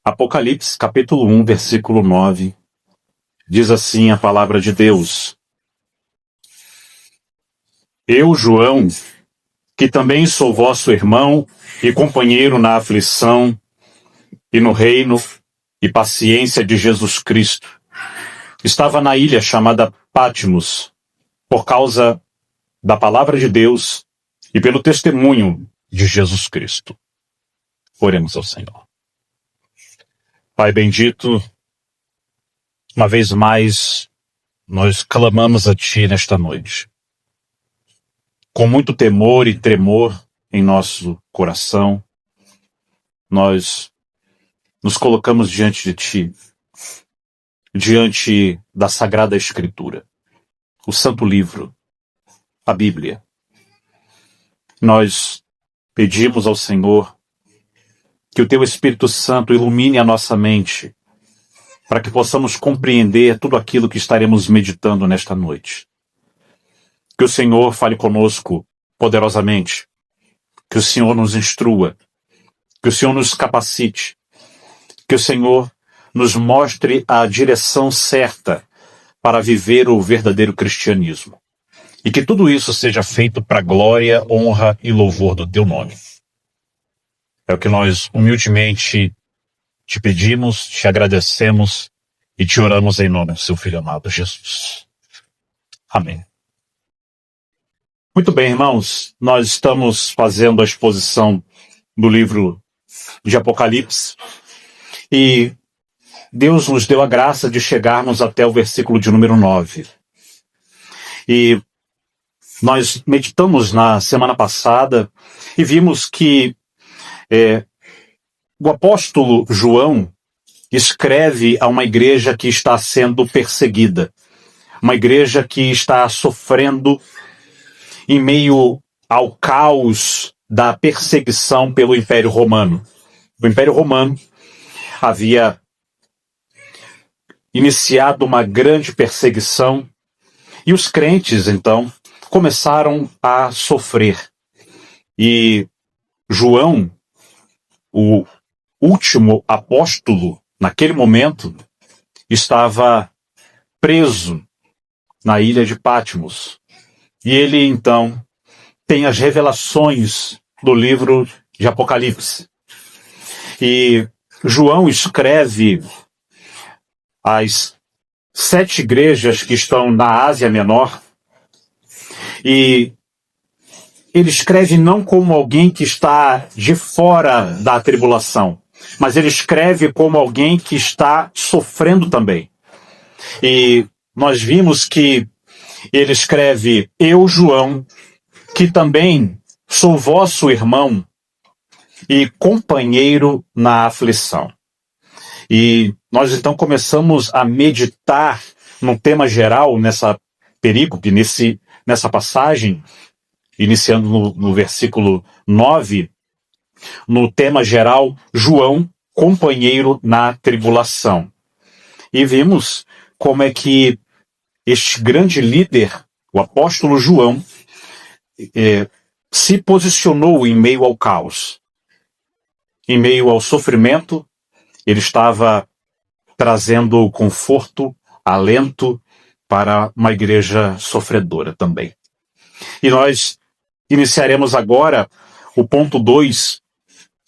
Apocalipse, capítulo 1, versículo 9, diz assim a palavra de Deus: Eu, João, que também sou vosso irmão e companheiro na aflição e no reino e paciência de Jesus Cristo, estava na ilha chamada Patmos, por causa da palavra de Deus e pelo testemunho de Jesus Cristo. Oremos ao Senhor. Pai bendito, uma vez mais, nós clamamos a Ti nesta noite. Com muito temor e tremor em nosso coração, nós nos colocamos diante de Ti, diante da Sagrada Escritura, o Santo Livro, a Bíblia. Nós pedimos ao Senhor que o Teu Espírito Santo ilumine a nossa mente, para que possamos compreender tudo aquilo que estaremos meditando nesta noite. Que o Senhor fale conosco poderosamente, que o Senhor nos instrua, que o Senhor nos capacite, que o Senhor nos mostre a direção certa para viver o verdadeiro cristianismo. E que tudo isso seja feito para a glória, honra e louvor do Teu nome. É o que nós humildemente te pedimos, te agradecemos e te oramos em nome do Seu Filho amado Jesus. Amém. Muito bem, irmãos, nós estamos fazendo a exposição do livro de Apocalipse e Deus nos deu a graça de chegarmos até o versículo de número 9. E nós meditamos na semana passada e vimos que o apóstolo João escreve a uma igreja que está sendo perseguida, uma igreja que está sofrendo em meio ao caos da perseguição pelo Império Romano. O Império Romano havia iniciado uma grande perseguição e os crentes, então, começaram a sofrer. E João, o último apóstolo, naquele momento, estava preso na ilha de Patmos. E ele, então, tem as revelações do livro de Apocalipse. E João escreve as 7 igrejas que estão na Ásia Menor. E ele escreve não como alguém que está de fora da tribulação, mas ele escreve como alguém que está sofrendo também. E nós vimos que ele escreve: Eu, João, que também sou vosso irmão e companheiro na aflição. E nós então começamos a meditar num tema geral nessa perícope, nessa passagem, iniciando no versículo 9, no tema geral, João, companheiro na tribulação. E vimos como é que este grande líder, o apóstolo João, se posicionou em meio ao caos. Em meio ao sofrimento, ele estava trazendo conforto, alento para uma igreja sofredora também. E nós iniciaremos agora o ponto 2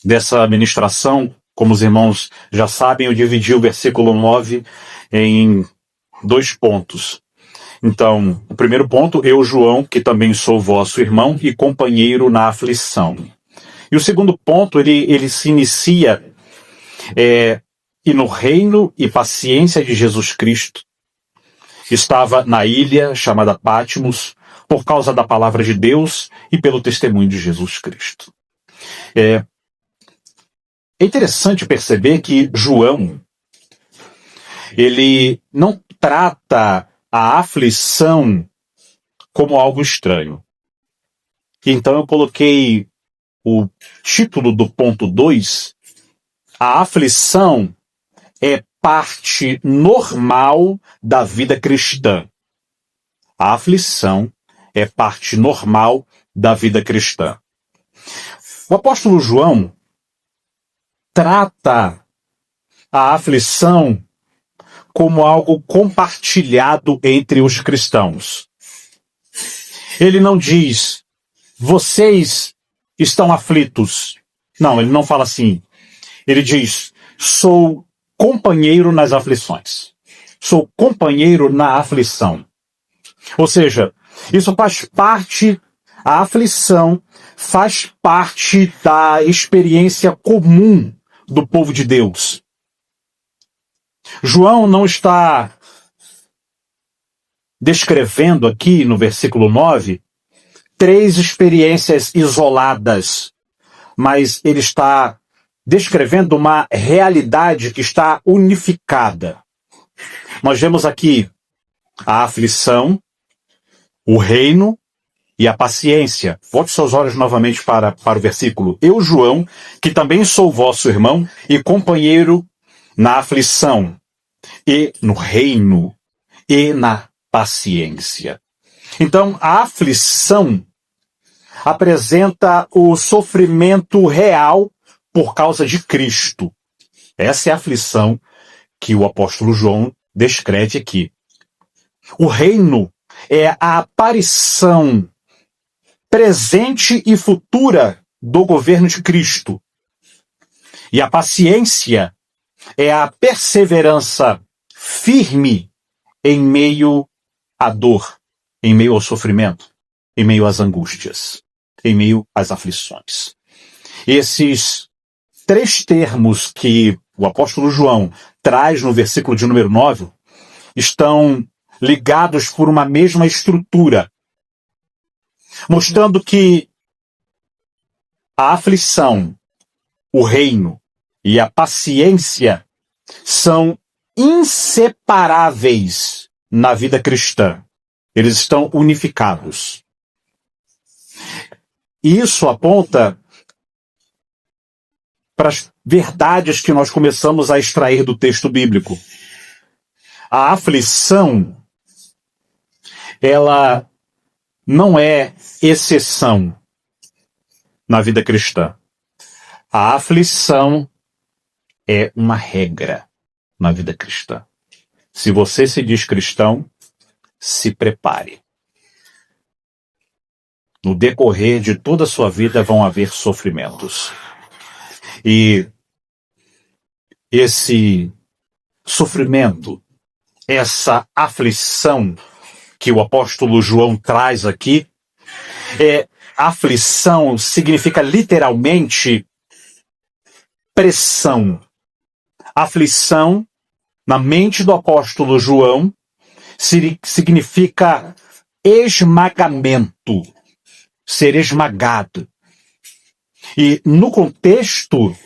dessa ministração. Como os irmãos já sabem, eu dividi o versículo 9 em 2 pontos. Então, o primeiro ponto: Eu, João, que também sou vosso irmão e companheiro na aflição. E o segundo ponto, ele se inicia e no reino e paciência de Jesus Cristo. Estava na ilha chamada Patmos por causa da palavra de Deus e pelo testemunho de Jesus Cristo. É interessante perceber que João, ele não trata a aflição como algo estranho. Então eu coloquei o título do ponto 2, a aflição é parte normal da vida cristã. A aflição é parte normal da vida cristã. O apóstolo João trata a aflição como algo compartilhado entre os cristãos. Ele não diz, vocês estão aflitos. Não, ele não fala assim. Ele diz, sou companheiro nas aflições. Sou companheiro na aflição. Ou seja, isso faz parte, a aflição faz parte da experiência comum do povo de Deus. João não está descrevendo aqui no versículo 9 três experiências isoladas, mas ele está descrevendo uma realidade que está unificada. Nós vemos aqui a aflição, o reino e a paciência. Volte seus olhos novamente para o versículo. Eu, João, que também sou vosso irmão e companheiro na aflição, e no reino, e na paciência. Então, a aflição apresenta o sofrimento real por causa de Cristo. Essa é a aflição que o apóstolo João descreve aqui. O reino é a aparição presente e futura do governo de Cristo. E a paciência é a perseverança firme em meio à dor, em meio ao sofrimento, em meio às angústias, em meio às aflições. Esses três termos que o apóstolo João traz no versículo de número 9 estão ligados por uma mesma estrutura, mostrando que a aflição, o reino e a paciência são inseparáveis na vida cristã. Eles estão unificados. E isso aponta para as verdades que nós começamos a extrair do texto bíblico. A aflição, ela não é exceção na vida cristã. A aflição é uma regra na vida cristã. Se você se diz cristão, se prepare. No decorrer de toda a sua vida vão haver sofrimentos. E esse sofrimento, essa aflição que o apóstolo João traz aqui, aflição significa literalmente pressão. Aflição, na mente do apóstolo João, significa esmagamento, ser esmagado. E no contexto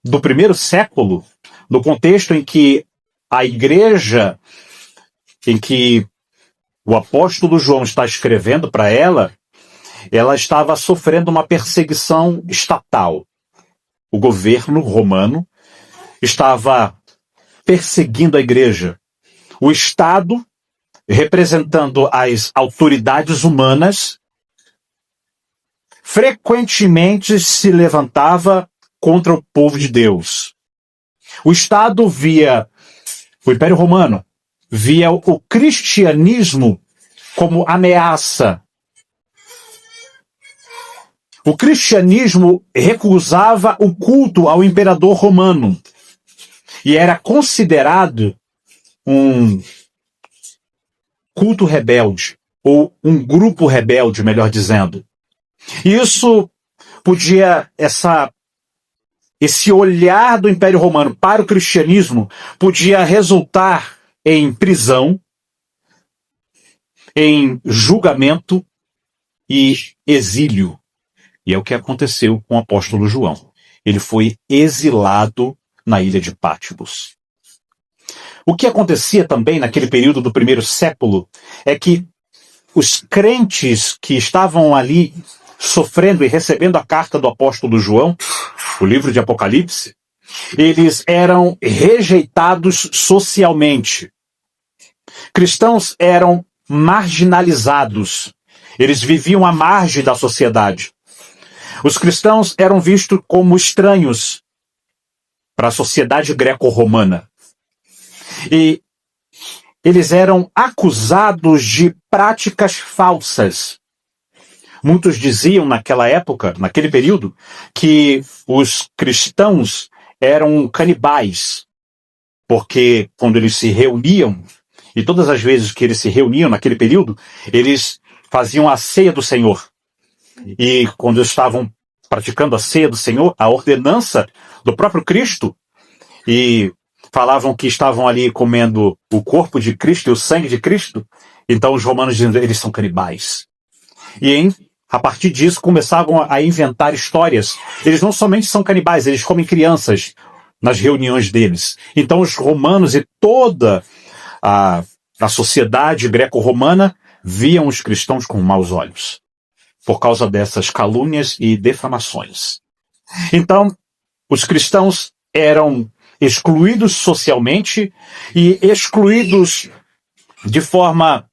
do primeiro século, no contexto em que a igreja, em que o apóstolo João está escrevendo para ela estava sofrendo uma perseguição estatal. O governo romano estava perseguindo a igreja. O Estado, representando as autoridades humanas, frequentemente se levantava contra o povo de Deus. O Estado via, o Império Romano, via o cristianismo como ameaça. O cristianismo recusava o culto ao imperador romano e era considerado um culto rebelde, ou um grupo rebelde, melhor dizendo. E isso podia, esse olhar do Império Romano para o cristianismo podia resultar em prisão, em julgamento e exílio. E é o que aconteceu com o apóstolo João. Ele foi exilado na ilha de Patmos. O que acontecia também naquele período do primeiro século é que os crentes que estavam ali sofrendo e recebendo a carta do apóstolo João, o livro de Apocalipse, eles eram rejeitados socialmente. Cristãos eram marginalizados. Eles viviam à margem da sociedade. Os cristãos eram vistos como estranhos para a sociedade greco-romana. E eles eram acusados de práticas falsas. Muitos diziam naquela época, naquele período, que os cristãos eram canibais, porque quando eles se reuniam, e todas as vezes que eles se reuniam naquele período, eles faziam a ceia do Senhor. E quando estavam praticando a ceia do Senhor, a ordenança do próprio Cristo, e falavam que estavam ali comendo o corpo de Cristo e o sangue de Cristo, então os romanos diziam, eles são canibais. E a partir disso começavam a inventar histórias. Eles não somente são canibais, eles comem crianças nas reuniões deles. Então os romanos e toda a sociedade greco-romana viam os cristãos com maus olhos, por causa dessas calúnias e defamações. Então, os cristãos eram excluídos socialmente e excluídos de forma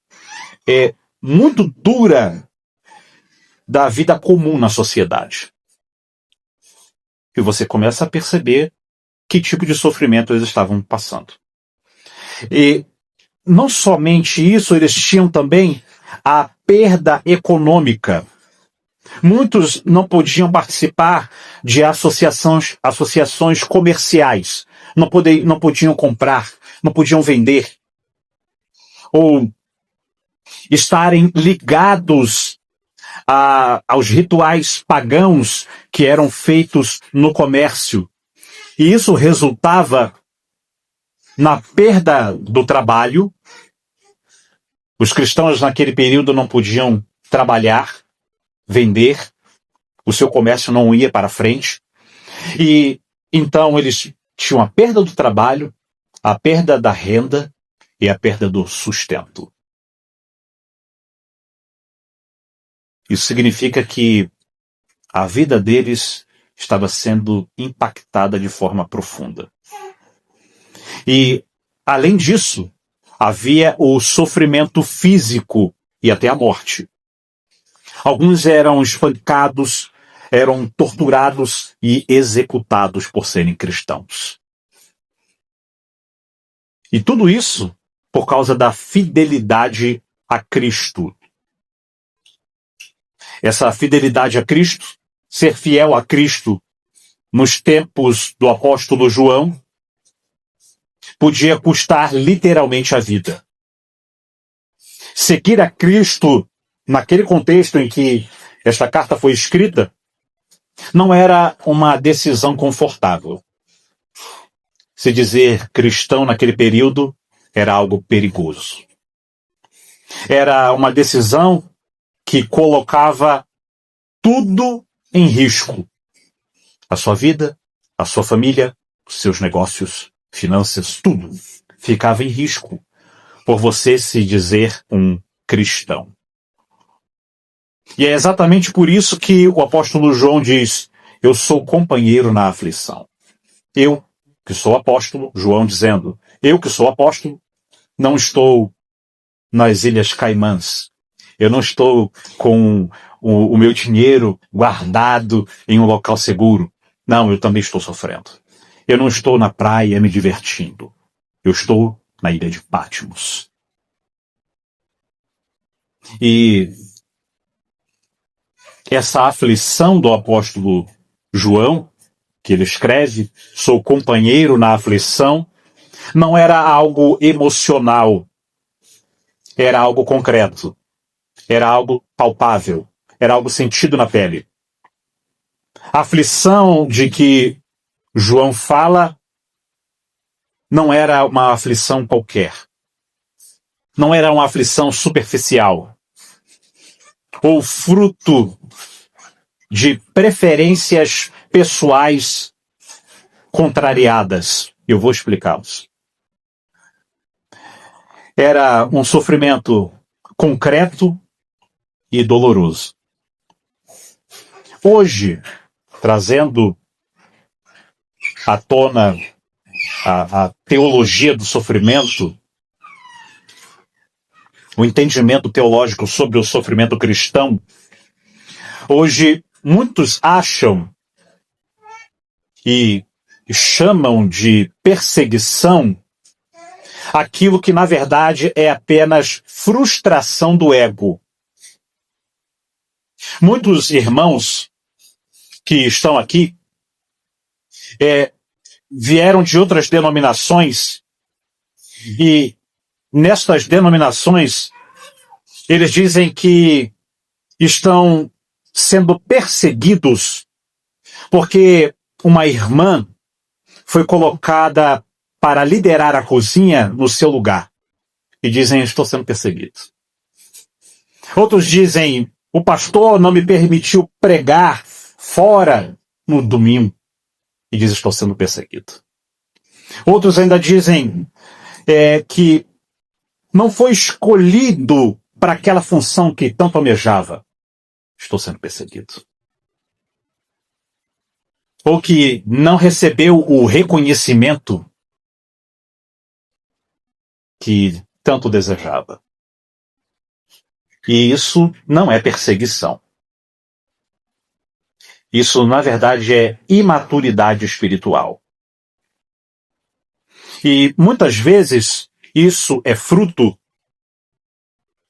muito dura da vida comum na sociedade. E você começa a perceber que tipo de sofrimento eles estavam passando. E não somente isso, eles tinham também a perda econômica. Muitos não podiam participar de associações comerciais. Não podiam comprar, não podiam vender. Ou estarem ligados aos rituais pagãos que eram feitos no comércio. E isso resultava na perda do trabalho. Os cristãos naquele período não podiam trabalhar, vender, o seu comércio não ia para frente. E então eles tinham a perda do trabalho, a perda da renda e a perda do sustento. Isso significa que a vida deles estava sendo impactada de forma profunda. E, além disso, havia o sofrimento físico e até a morte. Alguns eram espancados, eram torturados e executados por serem cristãos. E tudo isso por causa da fidelidade a Cristo. Essa fidelidade a Cristo, ser fiel a Cristo nos tempos do apóstolo João, podia custar literalmente a vida. Seguir a Cristo naquele contexto em que esta carta foi escrita não era uma decisão confortável. Se dizer cristão naquele período era algo perigoso. Era uma decisão que colocava tudo em risco. A sua vida, a sua família, os seus negócios, finanças, tudo ficava em risco por você se dizer um cristão. E é exatamente por isso que o apóstolo João diz, eu sou companheiro na aflição. Eu, que sou apóstolo, João dizendo, eu que sou apóstolo, não estou nas Ilhas Caimãs. Eu não estou com o meu dinheiro guardado em um local seguro. Não, eu também estou sofrendo. Eu não estou na praia me divertindo. Eu estou na ilha de Patmos. E essa aflição do apóstolo João, que ele escreve, sou companheiro na aflição, não era algo emocional. Era algo concreto. Era algo palpável. Era algo sentido na pele. A aflição de que João fala não era uma aflição qualquer. Não era uma aflição superficial. Ou fruto de preferências pessoais contrariadas. Eu vou explicá-los. Era um sofrimento concreto e doloroso. Hoje, trazendo à tona a teologia do sofrimento, o entendimento teológico sobre o sofrimento cristão, hoje muitos acham, e chamam de perseguição aquilo que, na verdade, é apenas frustração do ego. Muitos irmãos que estão aqui vieram de outras denominações e nestas denominações eles dizem que estão sendo perseguidos porque uma irmã foi colocada para liderar a cozinha no seu lugar. E dizem, estou sendo perseguido. Outros dizem, o pastor não me permitiu pregar fora no domingo. E diz, estou sendo perseguido. Outros ainda dizem que não foi escolhido para aquela função que tanto almejava. Estou sendo perseguido. Ou que não recebeu o reconhecimento que tanto desejava. E isso não é perseguição. Isso, na verdade, é imaturidade espiritual. E muitas vezes isso é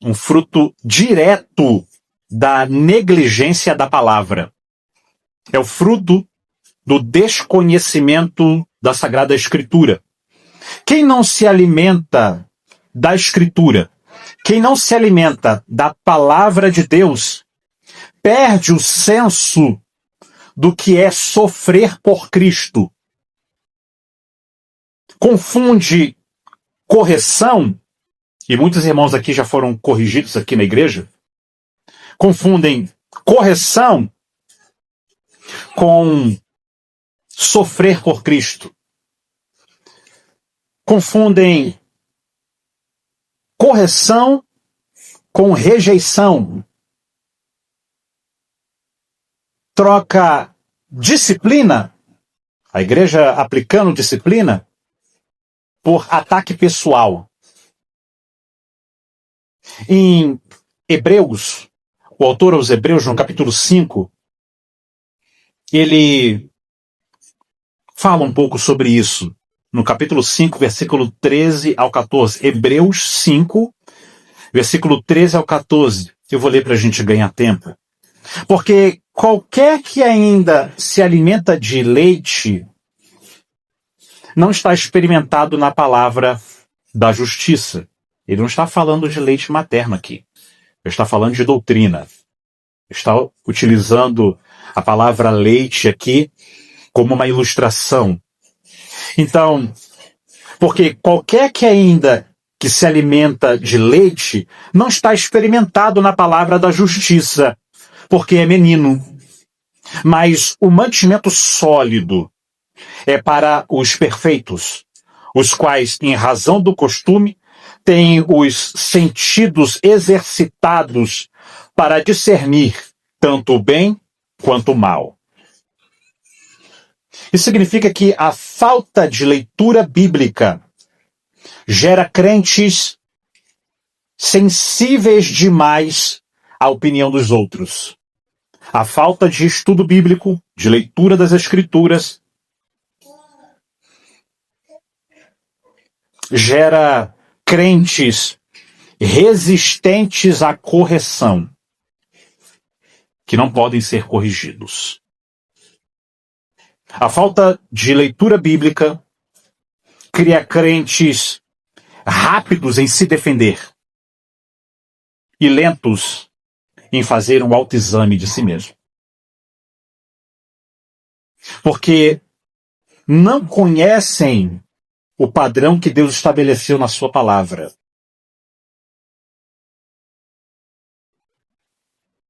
um fruto direto da negligência da palavra. É o fruto do desconhecimento da Sagrada Escritura. Quem não se alimenta da Escritura, quem não se alimenta da palavra de Deus, perde o senso do que é sofrer por Cristo. Confunde correção, e muitos irmãos aqui já foram corrigidos aqui na igreja, confundem correção com sofrer por Cristo. Confundem correção com rejeição. Troca disciplina, a igreja aplicando disciplina, por ataque pessoal. Em Hebreus, o autor aos Hebreus, no capítulo 5, ele fala um pouco sobre isso. No capítulo 5, versículo 13 ao 14. Hebreus 5, versículo 13 ao 14. Eu vou ler para a gente ganhar tempo. Porque qualquer que ainda se alimenta de leite não está experimentado na palavra da justiça. Ele não está falando de leite materno aqui. Ele está falando de doutrina. Está utilizando a palavra leite aqui como uma ilustração. Então, porque qualquer que ainda que se alimenta de leite não está experimentado na palavra da justiça, porque é menino. Mas o mantimento sólido é para os perfeitos, os quais, em razão do costume, têm os sentidos exercitados para discernir tanto o bem quanto o mal. Isso significa que a falta de leitura bíblica gera crentes sensíveis demais à opinião dos outros. A falta de estudo bíblico, de leitura das Escrituras, gera crentes resistentes à correção, que não podem ser corrigidos. A falta de leitura bíblica cria crentes rápidos em se defender e lentos em fazer um autoexame de si mesmo. Porque não conhecem o padrão que Deus estabeleceu na sua palavra.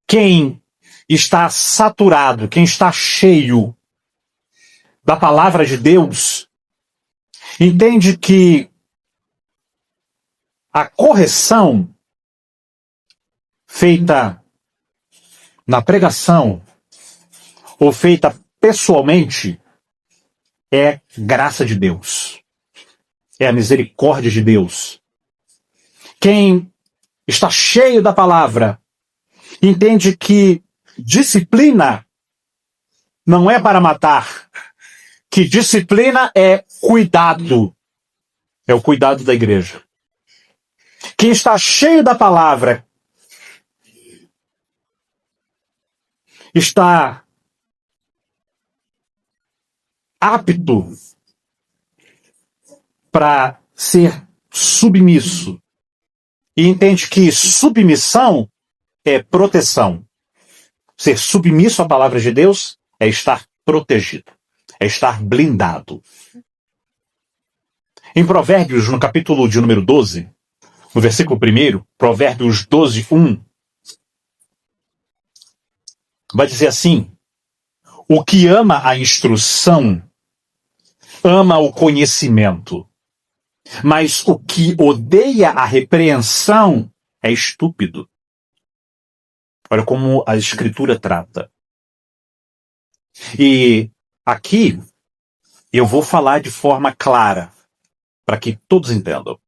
Quem está saturado, quem está cheio da palavra de Deus, entende que a correção feita na pregação ou feita pessoalmente é graça de Deus. É a misericórdia de Deus. Quem está cheio da palavra entende que disciplina não é para matar, que disciplina é cuidado. É o cuidado da igreja. Quem está cheio da palavra está apto para ser submisso e entende que submissão é proteção. Ser submisso à palavra de Deus é estar protegido, é estar blindado. Em Provérbios, no capítulo de número 12, no versículo 1, Provérbios 12, 1, vai dizer assim: o que ama a instrução, ama o conhecimento, mas o que odeia a repreensão é estúpido. Olha como a Escritura trata. E aqui eu vou falar de forma clara, para que todos entendam.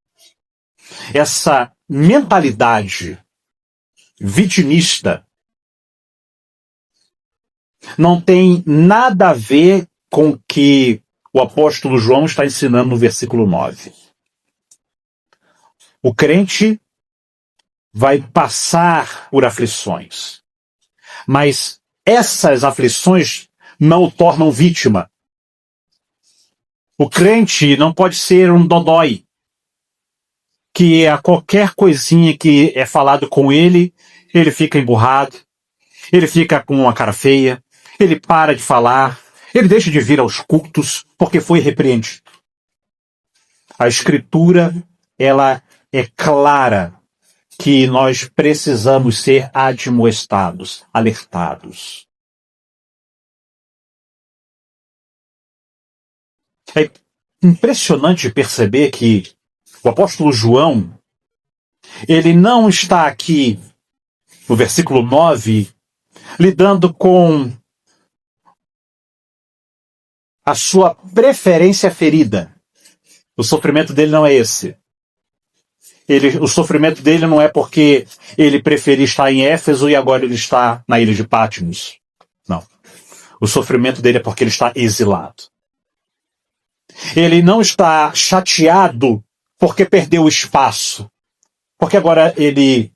Essa mentalidade vitimista não tem nada a ver com o que o apóstolo João está ensinando no versículo 9. O crente vai passar por aflições, mas essas aflições não o tornam vítima. O crente não pode ser um dodói, que a qualquer coisinha que é falado com ele fica emburrado, ele fica com uma cara feia, ele para de falar, ele deixa de vir aos cultos porque foi repreendido. A Escritura, ela é clara que nós precisamos ser admoestados, alertados. É impressionante perceber que o apóstolo João, ele não está aqui, no versículo 9, lidando com a sua preferência ferida. O sofrimento dele não é esse. O sofrimento dele não é porque ele preferia estar em Éfeso e agora ele está na ilha de Patmos. Não. O sofrimento dele é porque ele está exilado. Ele não está chateado porque perdeu o espaço. Porque agora ele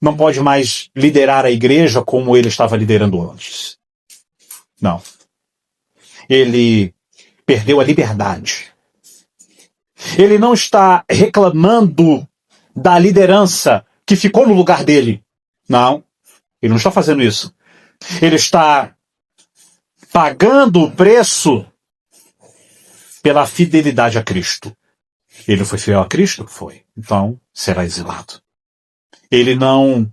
não pode mais liderar a igreja como ele estava liderando antes. Não. Ele perdeu a liberdade. Ele não está reclamando da liderança que ficou no lugar dele. Não, ele não está fazendo isso. Ele está pagando o preço pela fidelidade a Cristo. Ele foi fiel a Cristo? Foi. Então, será exilado. Ele não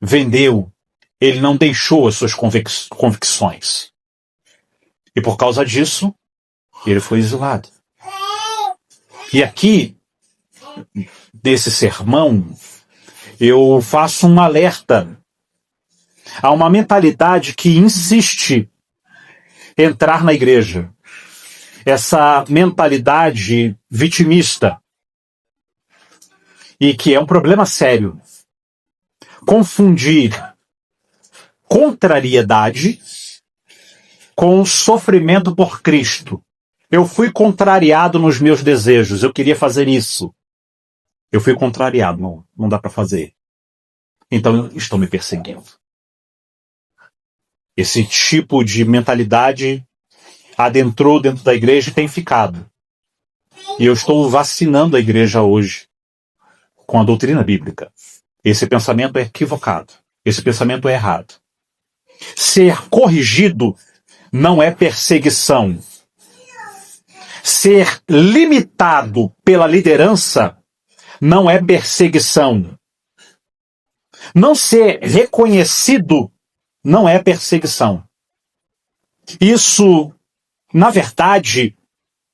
vendeu, ele não deixou as suas convicções. E por causa disso, ele foi exilado. E aqui, nesse sermão, eu faço um alerta a uma mentalidade que insiste em entrar na igreja. Essa mentalidade vitimista. E que é um problema sério. Confundir contrariedade com sofrimento por Cristo. Eu fui contrariado nos meus desejos, eu queria fazer isso. Eu fui contrariado, não dá para fazer. Então estão me perseguindo. Esse tipo de mentalidade adentrou dentro da igreja e tem ficado. E eu estou vacinando a igreja hoje com a doutrina bíblica. Esse pensamento é equivocado. Esse pensamento é errado. Ser corrigido não é perseguição. Ser limitado pela liderança não é perseguição. Não ser reconhecido não é perseguição. Isso, na verdade,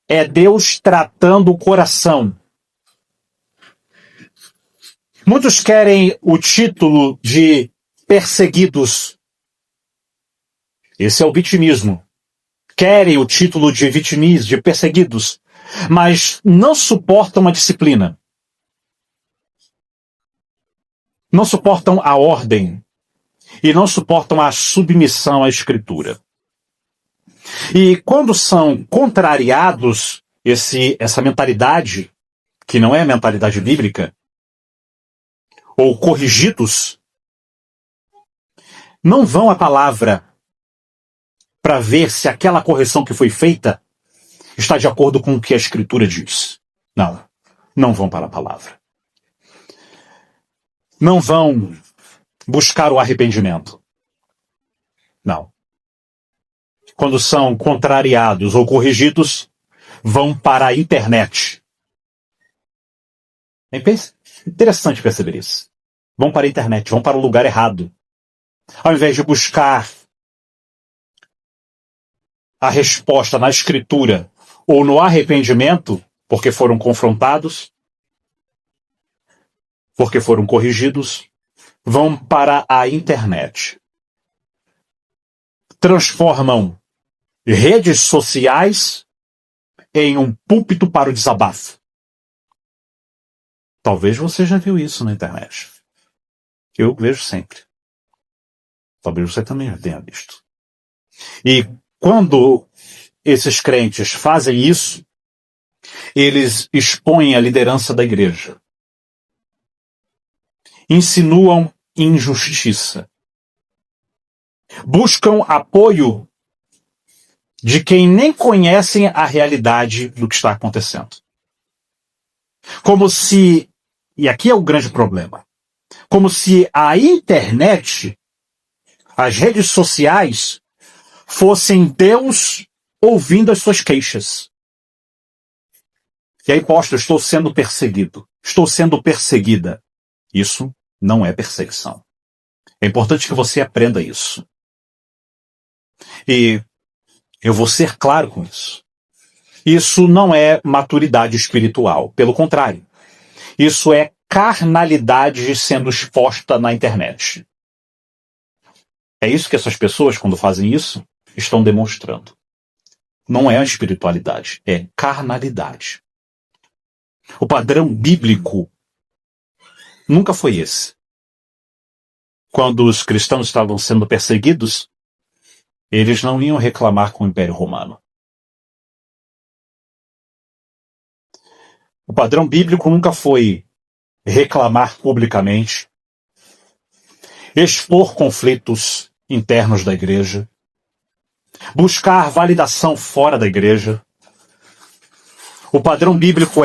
é Deus tratando o coração. Muitos querem o título de perseguidos. Esse é o vitimismo. Querem o título de vitimis, de perseguidos, mas não suportam a disciplina. Não suportam a ordem e não suportam a submissão à Escritura. E quando são contrariados, essa mentalidade, que não é a mentalidade bíblica, ou corrigidos, não vão à palavra para ver se aquela correção que foi feita está de acordo com o que a Escritura diz. Não, não vão para a palavra. Não vão buscar o arrependimento. Não. Quando são contrariados ou corrigidos, vão para a internet. É interessante perceber isso. Vão para a internet, vão para o lugar errado. Ao invés de buscar a resposta na Escritura ou no arrependimento, porque foram confrontados, porque foram corrigidos, vão para a internet. Transformam redes sociais em um púlpito para o desabafo. Talvez você já viu isso na internet. Eu vejo sempre. Talvez você também já tenha visto. E quando esses crentes fazem isso, eles expõem a liderança da igreja. Insinuam injustiça. Buscam apoio de quem nem conhecem a realidade do que está acontecendo. Como se, e aqui é o grande problema, como se a internet, as redes sociais, fossem Deus ouvindo as suas queixas. E aí posta, estou sendo perseguido, estou sendo perseguida. Isso não é perseguição. É importante que você aprenda isso. E eu vou ser claro com isso. Isso não é maturidade espiritual. Pelo contrário. Isso é carnalidade sendo exposta na internet. É isso que essas pessoas, quando fazem isso, estão demonstrando. Não é a espiritualidade, é carnalidade. O padrão bíblico nunca foi esse. Quando os cristãos estavam sendo perseguidos, eles não iam reclamar com o Império Romano. O padrão bíblico nunca foi reclamar publicamente, expor conflitos internos da igreja, buscar validação fora da igreja. O padrão bíblico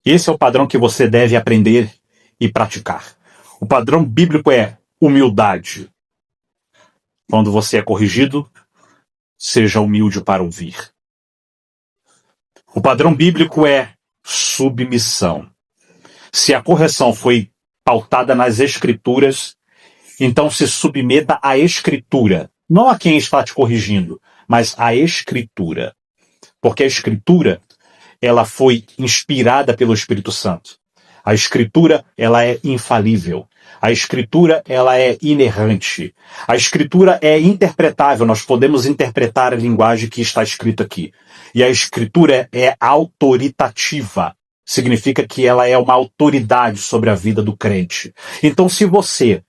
esse é o padrão que você deve aprender e praticar. O padrão bíblico é humildade. Quando você é corrigido, seja humilde para ouvir. O padrão bíblico é submissão. Se a correção foi pautada nas Escrituras, então se submeta à Escritura. Não a quem está te corrigindo, mas à Escritura. Porque a Escritura, ela foi inspirada pelo Espírito Santo. A Escritura, ela é infalível. A Escritura, ela é inerrante. A Escritura é interpretável. Nós podemos interpretar a linguagem que está escrita aqui. E a Escritura é autoritativa. Significa que ela é uma autoridade sobre a vida do crente. Então, se você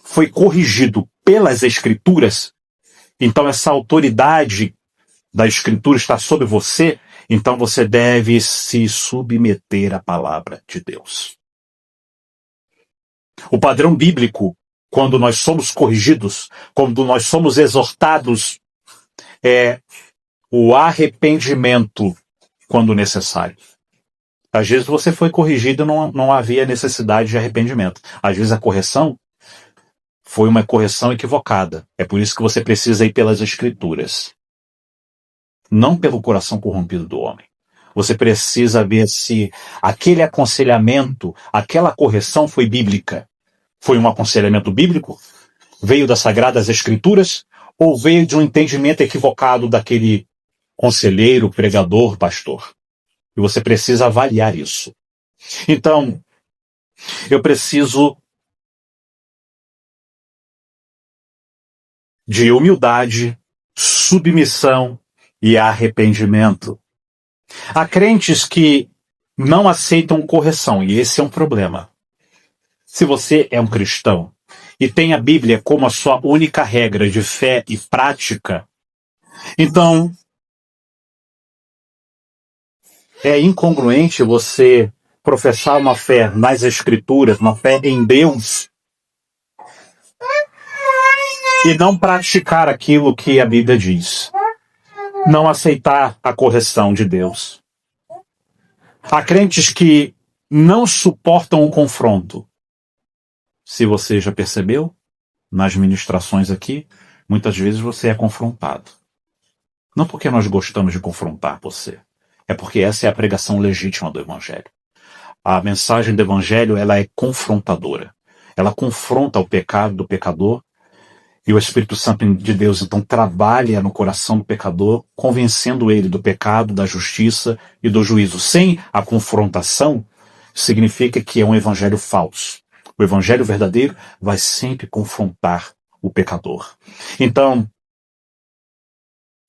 foi corrigido pelas Escrituras, então essa autoridade da Escritura está sobre você, então você deve se submeter à palavra de Deus. O padrão bíblico, quando nós somos corrigidos, quando nós somos exortados, é o arrependimento quando necessário. Às vezes você foi corrigido e não havia necessidade de arrependimento. Às vezes a correção foi uma correção equivocada. É por isso que você precisa ir pelas Escrituras. Não pelo coração corrompido do homem. Você precisa ver se aquele aconselhamento, aquela correção foi bíblica. Foi um aconselhamento bíblico? Veio das Sagradas Escrituras? Ou veio de um entendimento equivocado daquele conselheiro, pregador, pastor? E você precisa avaliar isso. Então, eu preciso de humildade, submissão e arrependimento. Há crentes que não aceitam correção, e esse é um problema. Se você é um cristão e tem a Bíblia como a sua única regra de fé e prática, Então, é incongruente você professar uma fé nas Escrituras, uma fé em Deus, e não praticar aquilo que a Bíblia diz. Não aceitar a correção de Deus. Há crentes que não suportam o confronto. Se você já percebeu, nas ministrações aqui, muitas vezes você é confrontado. Não porque nós gostamos de confrontar você. É porque essa é a pregação legítima do Evangelho. A mensagem do Evangelho, ela é confrontadora. Ela confronta o pecado do pecador e o Espírito Santo de Deus, então, trabalha no coração do pecador, convencendo ele do pecado, da justiça e do juízo. Sem a confrontação, significa que é um evangelho falso. O evangelho verdadeiro vai sempre confrontar o pecador. Então,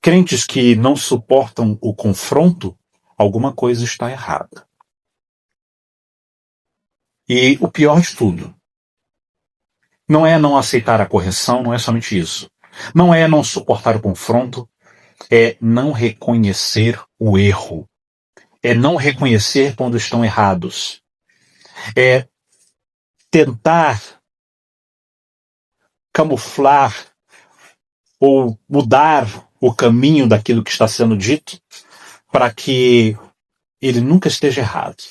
crentes que não suportam o confronto, alguma coisa está errada. E o pior de tudo, não é não aceitar a correção, não é somente isso. Não é não suportar o confronto, é não reconhecer o erro. É não reconhecer quando estão errados. É tentar camuflar ou mudar o caminho daquilo que está sendo dito para que ele nunca esteja errado.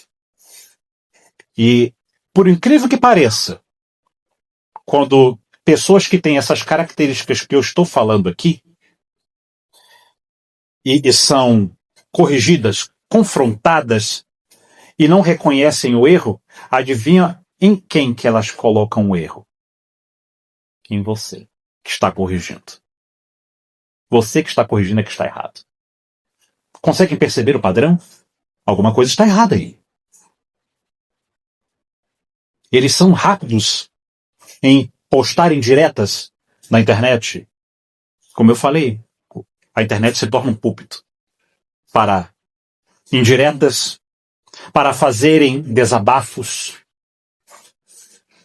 E, por incrível que pareça, quando pessoas que têm essas características que eu estou falando aqui e são corrigidas, confrontadas e não reconhecem o erro, adivinha em quem que elas colocam o erro? Em você, que está corrigindo. Você que está corrigindo é que está errado. Conseguem perceber o padrão? Alguma coisa está errada aí. Eles são rápidos em postar indiretas na internet. Como eu falei, a internet se torna um púlpito para indiretas, para fazerem desabafos,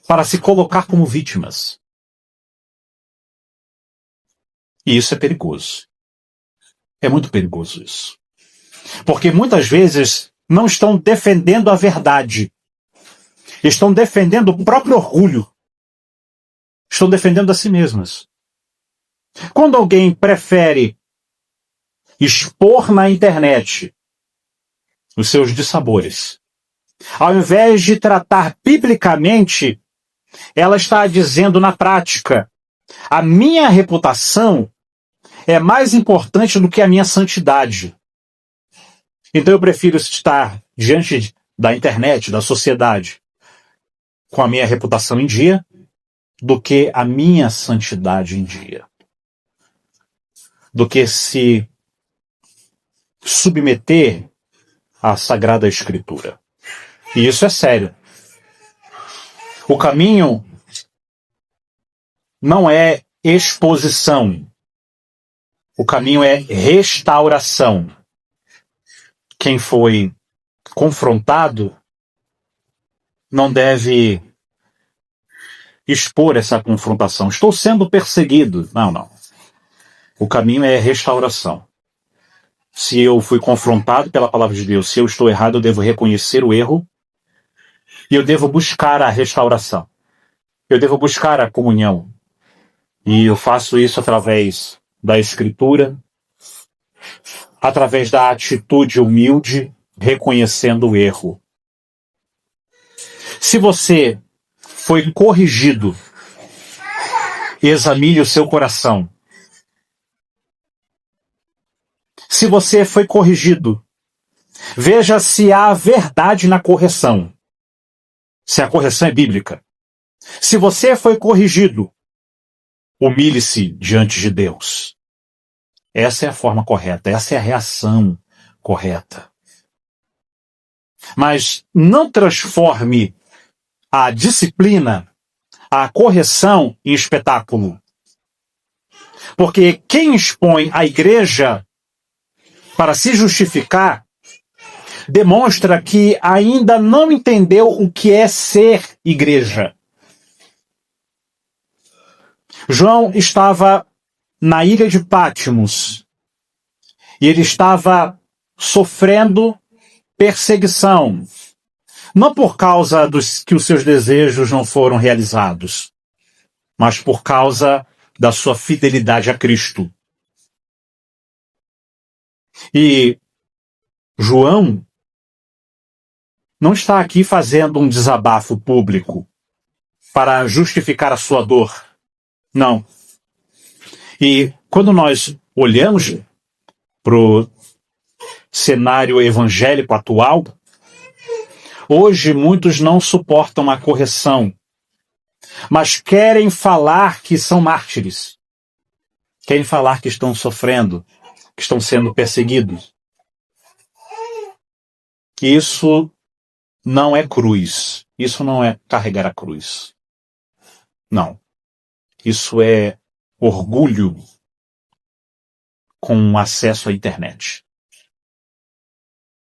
para se colocar como vítimas. E isso é perigoso. É muito perigoso isso. Porque muitas vezes não estão defendendo a verdade. Estão defendendo o próprio orgulho. Estão defendendo a si mesmas. Quando alguém prefere expor na internet os seus dissabores, ao invés de tratar biblicamente, ela está dizendo na prática: a minha reputação é mais importante do que a minha santidade. Então eu prefiro estar diante da internet, da sociedade, com a minha reputação em dia, do que a minha santidade em dia. Do que se submeter à Sagrada Escritura. E isso é sério. O caminho não é exposição. O caminho é restauração. Quem foi confrontado não deve expor essa confrontação. Estou sendo perseguido. Não. O caminho é restauração. Se eu fui confrontado pela palavra de Deus, se eu estou errado, eu devo reconhecer o erro e eu devo buscar a restauração. Eu devo buscar a comunhão. E eu faço isso através da Escritura, através da atitude humilde, reconhecendo o erro. Se você foi corrigido, examine o seu coração. Se você foi corrigido, veja se há verdade na correção. Se a correção é bíblica. Se você foi corrigido, humilhe-se diante de Deus. Essa é a forma correta, essa é a reação correta. Mas não transforme a disciplina, a correção em espetáculo. Porque quem expõe a igreja para se justificar demonstra que ainda não entendeu o que é ser igreja. João estava na ilha de Patmos E ele estava sofrendo perseguição, não por causa dos que os seus desejos não foram realizados, mas por causa da sua fidelidade a Cristo. E João não está aqui fazendo um desabafo público para justificar a sua dor. Não. E quando nós olhamos para o cenário evangélico atual, hoje muitos não suportam a correção, mas querem falar que são mártires. Querem falar que estão sofrendo, que estão sendo perseguidos. Isso não é cruz. Isso não é carregar a cruz. Não. Isso é orgulho com acesso à internet.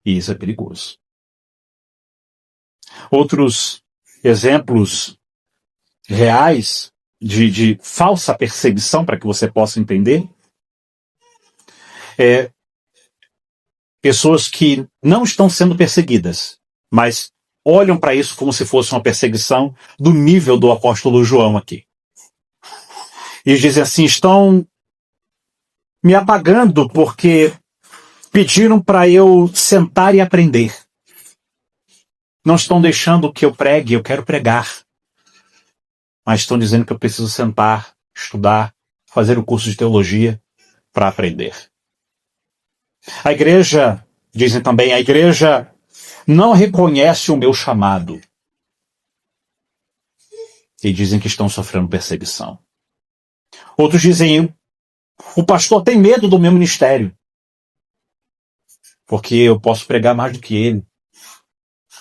E isso é perigoso. Outros exemplos reais de falsa perseguição, para que você possa entender, pessoas que não estão sendo perseguidas, mas olham para isso como se fosse uma perseguição do nível do apóstolo João aqui. E dizem assim, estão me apagando porque pediram para eu sentar e aprender. Não estão deixando que eu pregue, eu quero pregar. Mas estão dizendo que eu preciso sentar, estudar, fazer o curso de teologia para aprender. A igreja, dizem também, a igreja não reconhece o meu chamado. E dizem que estão sofrendo perseguição. Outros dizem, o pastor tem medo do meu ministério, porque eu posso pregar mais do que ele.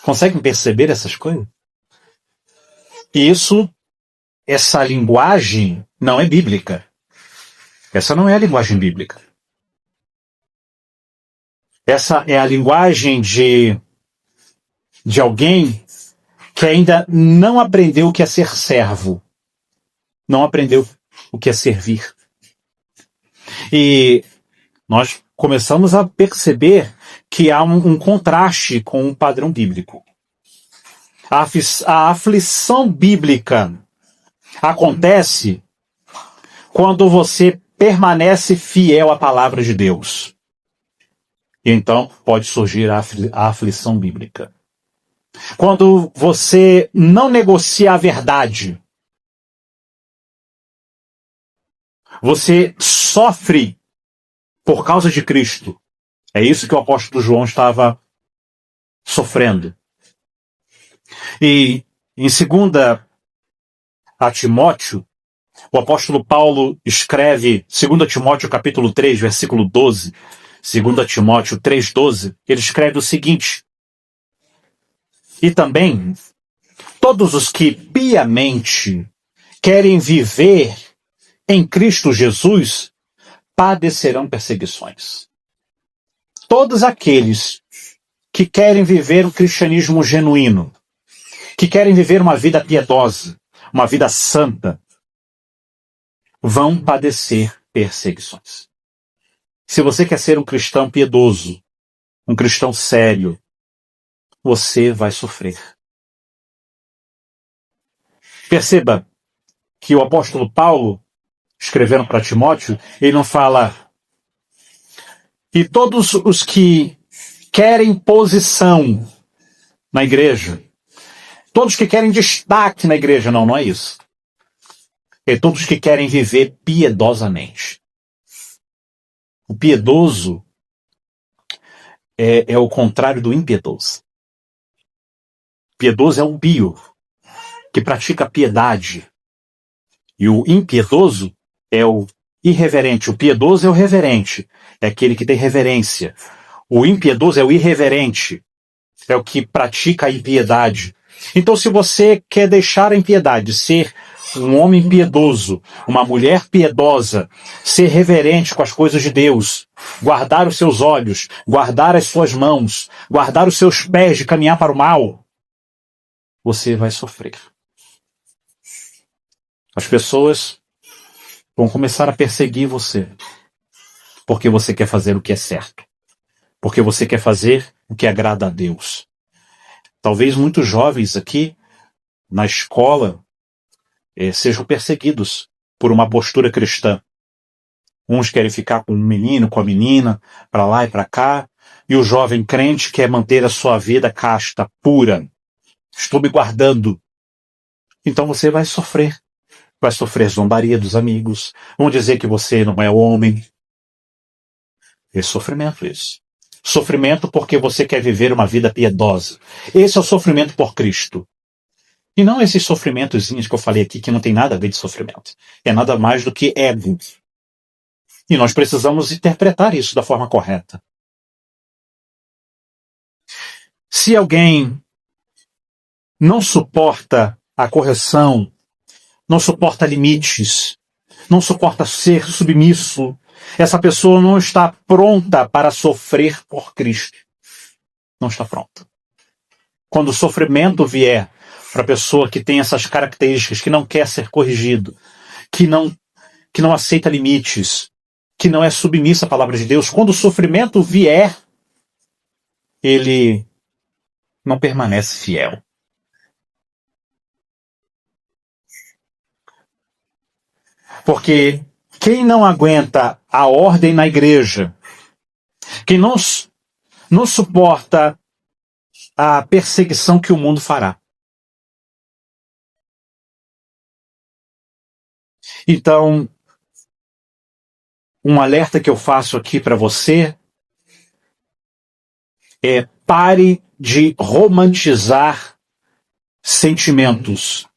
Conseguem perceber essas coisas? E essa linguagem não é bíblica. Essa não é a linguagem bíblica. Essa é a linguagem de alguém que ainda não aprendeu o que é ser servo. Não aprendeu o que é servir. E nós começamos a perceber que há um contraste com o padrão bíblico. A aflição bíblica acontece quando você permanece fiel à palavra de Deus. E então pode surgir a aflição bíblica. Quando você não negocia a verdade, você sofre por causa de Cristo. É isso que o apóstolo João estava sofrendo. E em 2 a Timóteo, o apóstolo Paulo escreve, 2 Timóteo capítulo 3, versículo 12, 2 Timóteo 3,12, ele escreve o seguinte: e também, todos os que piamente querem viver em Cristo Jesus padecerão perseguições. Todos aqueles que querem viver um cristianismo genuíno, que querem viver uma vida piedosa, uma vida santa, vão padecer perseguições. Se você quer ser um cristão piedoso, um cristão sério, você vai sofrer. Perceba que o apóstolo Paulo, escrevendo para Timóteo, ele não fala e todos os que querem posição na igreja, todos que querem destaque na igreja, não é isso. É todos que querem viver piedosamente. O piedoso é o contrário do impiedoso. Piedoso é um pio, que pratica piedade. E o impiedoso é o irreverente. O piedoso é o reverente, é aquele que tem reverência. O impiedoso é o irreverente, é o que pratica a impiedade. Então, se você quer deixar a impiedade, ser um homem piedoso, uma mulher piedosa, ser reverente com as coisas de Deus, guardar os seus olhos, guardar as suas mãos, guardar os seus pés de caminhar para o mal, você vai sofrer. As pessoas vão começar a perseguir você. porque você quer fazer o que é certo, porque você quer fazer o que agrada a Deus. Talvez muitos jovens aqui na escola sejam perseguidos por uma postura cristã. Uns querem ficar com o menino, com a menina, para lá e para cá, e o jovem crente quer manter a sua vida casta, pura. Estou me guardando. Então você vai sofrer zombaria dos amigos, vão dizer que você não é homem. Esse sofrimento, isso. Sofrimento porque você quer viver uma vida piedosa. Esse é o sofrimento por Cristo. E não esses sofrimentozinhos que eu falei aqui, que não tem nada a ver de sofrimento. É nada mais do que ego. E nós precisamos interpretar isso da forma correta. Se alguém não suporta a correção, não suporta limites, não suporta ser submisso, essa pessoa não está pronta para sofrer por Cristo. Não está pronta. Quando o sofrimento vier para a pessoa que tem essas características, que não quer ser corrigido, que não aceita limites, que não é submissa à palavra de Deus, quando o sofrimento vier, ele não permanece fiel. Porque quem não aguenta a ordem na igreja, quem não suporta a perseguição que o mundo fará. Então, um alerta que eu faço aqui para você é: pare de romantizar sentimentos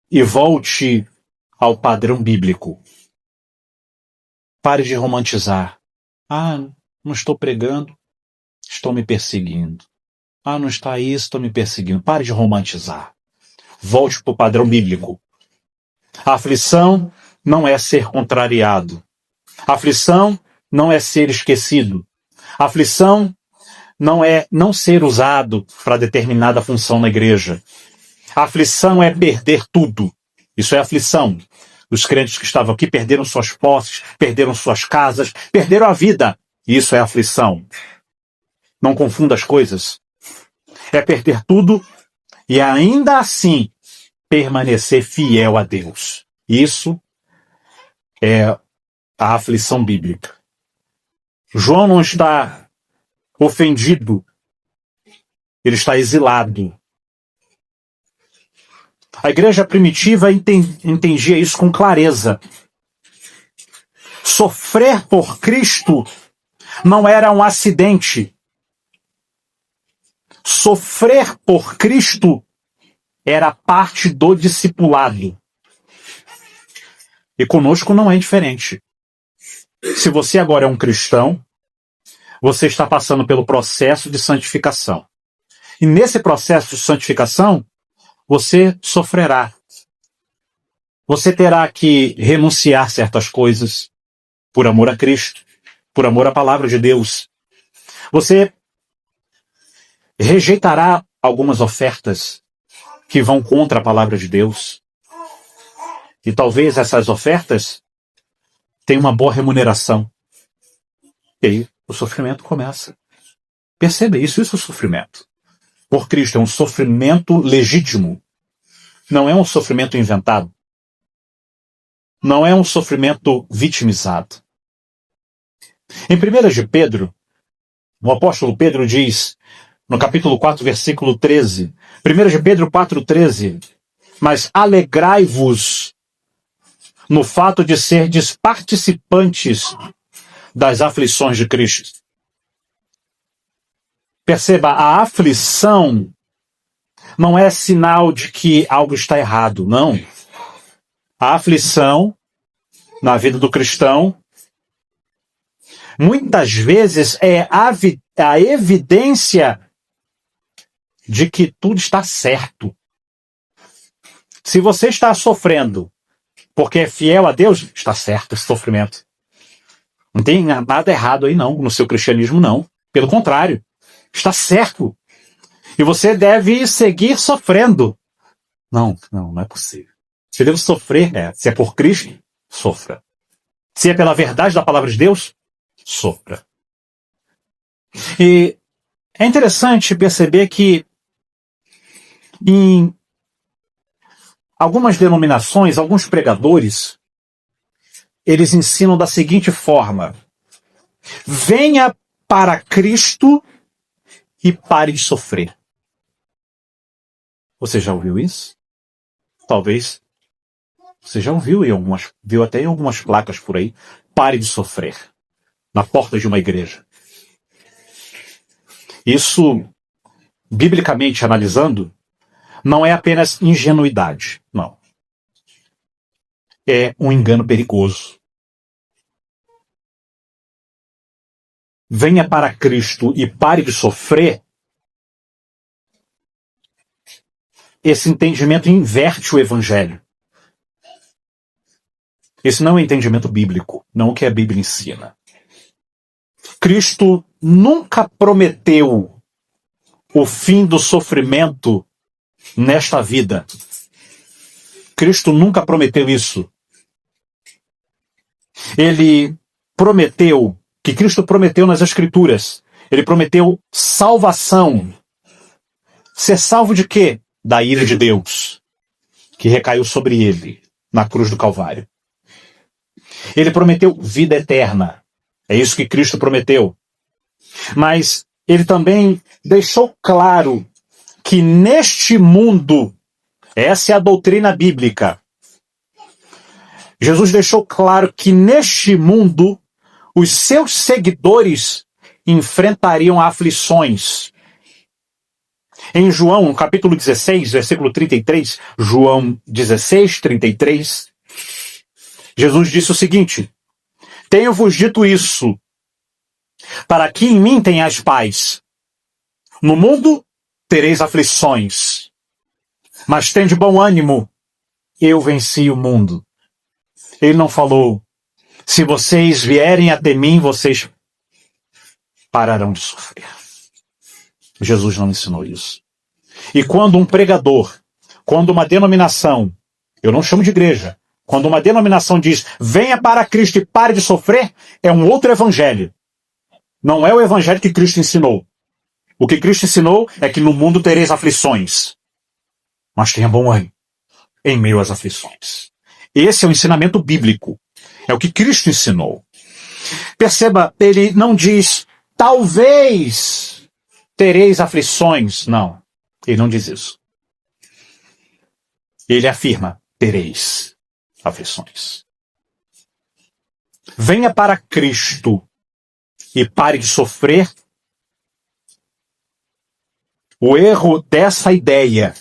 e volte ao padrão bíblico. Pare de romantizar. Ah, não estou pregando, estão me perseguindo. Ah, não está isso, estão me perseguindo. Pare de romantizar. Volte para o padrão bíblico. A aflição não é ser contrariado. A aflição não é ser esquecido. A aflição não é não ser usado para determinada função na igreja. A aflição é perder tudo. Isso é aflição. Os crentes que estavam aqui perderam suas posses, perderam suas casas, perderam a vida. Isso é aflição. Não confunda as coisas. É perder tudo e ainda assim permanecer fiel a Deus. Isso é a aflição bíblica. João não está ofendido, ele está exilado. A igreja primitiva entendia isso com clareza. Sofrer por Cristo não era um acidente. Sofrer por Cristo era parte do discipulado. E conosco não é diferente. Se você agora é um cristão, você está passando pelo processo de santificação. E nesse processo de santificação, você sofrerá. Você terá que renunciar certas coisas por amor a Cristo, por amor à palavra de Deus. Você rejeitará algumas ofertas que vão contra a palavra de Deus. E talvez essas ofertas tenham uma boa remuneração. E aí o sofrimento começa. Perceba isso é o sofrimento. Por Cristo é um sofrimento legítimo. Não é um sofrimento inventado. Não é um sofrimento vitimizado. Em 1 de Pedro, o apóstolo Pedro diz, no capítulo 4, versículo 13, 1 de Pedro 4,13, mas alegrai-vos no fato de serdes participantes das aflições de Cristo. Perceba, a aflição não é sinal de que algo está errado, não. A aflição, na vida do cristão, muitas vezes é a evidência de que tudo está certo. Se você está sofrendo porque é fiel a Deus, está certo esse sofrimento. Não tem nada errado aí não, no seu cristianismo não. Pelo contrário, está certo. E você deve seguir sofrendo. Não é possível. Você deve sofrer, se é por Cristo, sofra. Se é pela verdade da palavra de Deus, sofra. E é interessante perceber que em algumas denominações, alguns pregadores, eles ensinam da seguinte forma: venha para Cristo e pare de sofrer. Você já ouviu isso? Talvez você já ouviu viu até em algumas placas por aí. Pare de sofrer. Na porta de uma igreja. Isso, biblicamente analisando, não é apenas ingenuidade. Não. É um engano perigoso. Venha para Cristo e pare de sofrer. Esse entendimento inverte o evangelho. Esse não é o entendimento bíblico, não o que a Bíblia ensina. Cristo nunca prometeu o fim do sofrimento nesta vida. Cristo nunca prometeu isso. Cristo prometeu nas Escrituras. Ele prometeu salvação. Ser salvo de quê? Da ira de Deus, que recaiu sobre ele na cruz do Calvário. Ele prometeu vida eterna. É isso que Cristo prometeu. Mas ele também deixou claro que neste mundo, essa é a doutrina bíblica, Jesus deixou claro que neste mundo, os seus seguidores enfrentariam aflições. Em João, no capítulo 16, versículo 33, João 16, 33, Jesus disse o seguinte: tenho-vos dito isso, para que em mim tenhais paz. No mundo tereis aflições, mas tende bom ânimo, eu venci o mundo. Ele não falou, se vocês vierem até mim, vocês pararão de sofrer. Jesus não ensinou isso. E quando um pregador, quando uma denominação, eu não chamo de igreja, quando uma denominação diz, venha para Cristo e pare de sofrer, é um outro evangelho. Não é o evangelho que Cristo ensinou. O que Cristo ensinou é que no mundo tereis aflições, mas tenha bom ânimo em meio às aflições. Esse é o ensinamento bíblico. É o que Cristo ensinou. Perceba, ele não diz, talvez tereis aflições. Não, ele não diz isso. Ele afirma, tereis aflições. Venha para Cristo e pare de sofrer. O erro dessa ideia,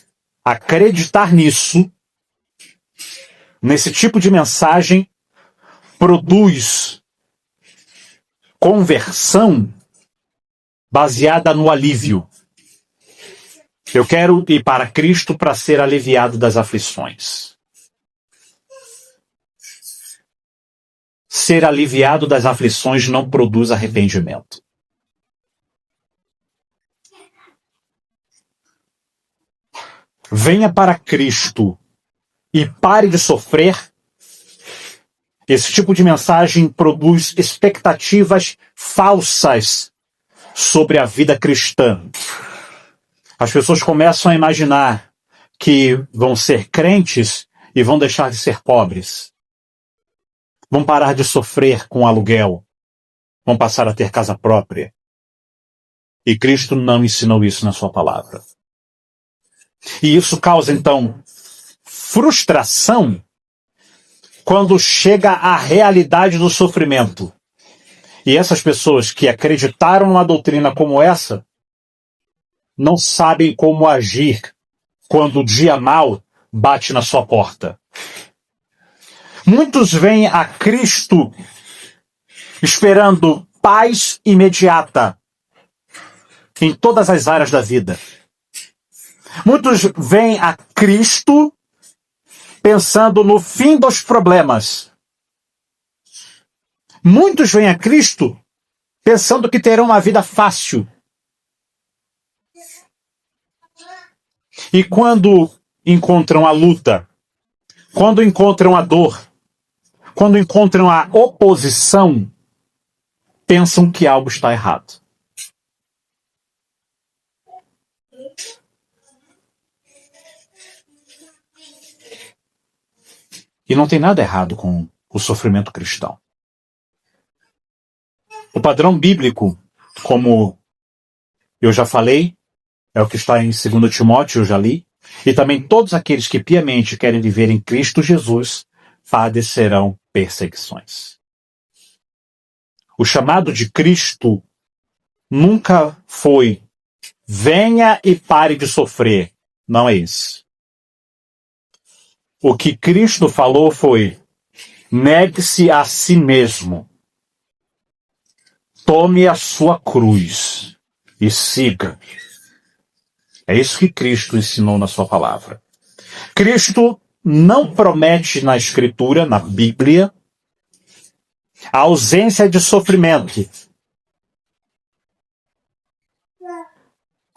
acreditar nisso, nesse tipo de mensagem, produz conversão baseada no alívio. Eu quero ir para Cristo para ser aliviado das aflições. Ser aliviado das aflições não produz arrependimento. Venha para Cristo e pare de sofrer. Esse tipo de mensagem produz expectativas falsas sobre a vida cristã. As pessoas começam a imaginar que vão ser crentes e vão deixar de ser pobres. Vão parar de sofrer com aluguel. Vão passar a ter casa própria. E Cristo não ensinou isso na sua palavra. E isso causa, então, frustração quando chega à realidade do sofrimento. E essas pessoas que acreditaram numa doutrina como essa não sabem como agir quando o dia mau bate na sua porta. Muitos vêm a Cristo esperando paz imediata em todas as áreas da vida. Muitos vêm a Cristo pensando no fim dos problemas. Muitos vêm a Cristo pensando que terão uma vida fácil. E quando encontram a luta, quando encontram a dor, quando encontram a oposição, pensam que algo está errado. E não tem nada errado com o sofrimento cristão. O padrão bíblico, como eu já falei, é o que está em 2 Timóteo, eu já li, e também todos aqueles que piamente querem viver em Cristo Jesus padecerão perseguições. O chamado de Cristo nunca foi venha e pare de sofrer. Não é isso. O que Cristo falou foi negue-se a si mesmo. Tome a sua cruz e siga. É isso que Cristo ensinou na sua palavra. Cristo não promete na Escritura, na Bíblia, a ausência de sofrimento.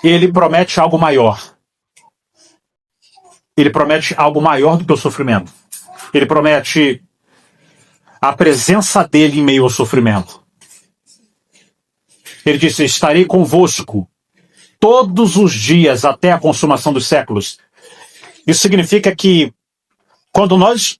Ele promete algo maior. Ele promete algo maior do que o sofrimento. Ele promete a presença dele em meio ao sofrimento. Ele disse, estarei convosco todos os dias até a consumação dos séculos. Isso significa que quando nós